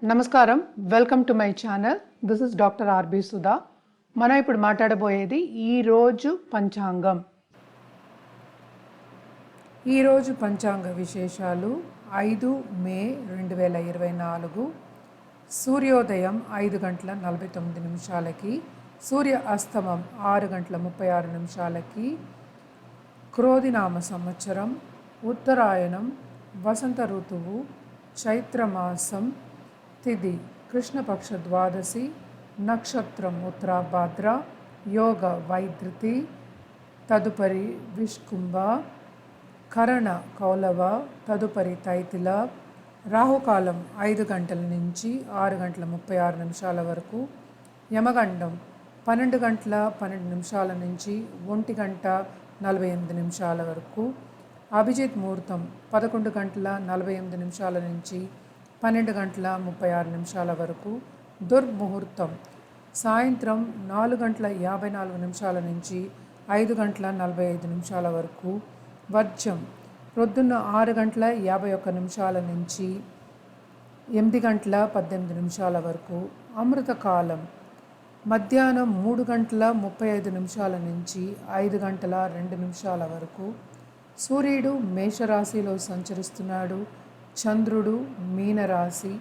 నమస్కారం, welcome to my channel. This is doctor R B Sudha. మనం ఇప్పుడు మాట్లాడబోయేది ఈరోజు పంచాంగం. ఈరోజు పంచాంగ విశేషాలు 5 మే 2024. సూర్యోదయం 5 గంటల 49 నిమిషాలకి, సూర్య అస్తమం 6 గంటల 36 నిమిషాలకి, క్రోధినామ సంవత్సరం, ఉత్తరాయణం, వసంత ఋతువు, చైత్రమాసం, తిథి కృష్ణపక్ష ద్వాదశి, నక్షత్రం ఉత్తరాభాద్ర, యోగ వైద్యుతి, తదుపరి విష్కుంభ, కరణ కౌలవ, తదుపరి తైతిల, రాహుకాలం 5 గంటల నుంచి 6 గంటల 36 నిమిషాల వరకు, యమగండం 12 గంటల 12 నిమిషాల నుంచి 1 గంట 48 నిమిషాల వరకు, అభిజిత్ ముహూర్తం 11 గంటల 48 నిమిషాల నుంచి 12 గంటల 36 నిమిషాల వరకు, దుర్ముహూర్తం సాయంత్రం 4 గంటల 54 నిమిషాల నుంచి 5 గంటల 45 నిమిషాల వరకు, వర్జం ప్రొద్దున్న 6 గంటల 51 నిమిషాల నుంచి 8 గంటల 18 నిమిషాల వరకు, అమృతకాలం మధ్యాహ్నం 3 గంటల 35 నిమిషాల నుంచి 5 గంటల 2 నిమిషాల వరకు. సూర్యుడు మేషరాశిలో సంచరిస్తున్నాడు, చంద్రుడు మీనరాశి.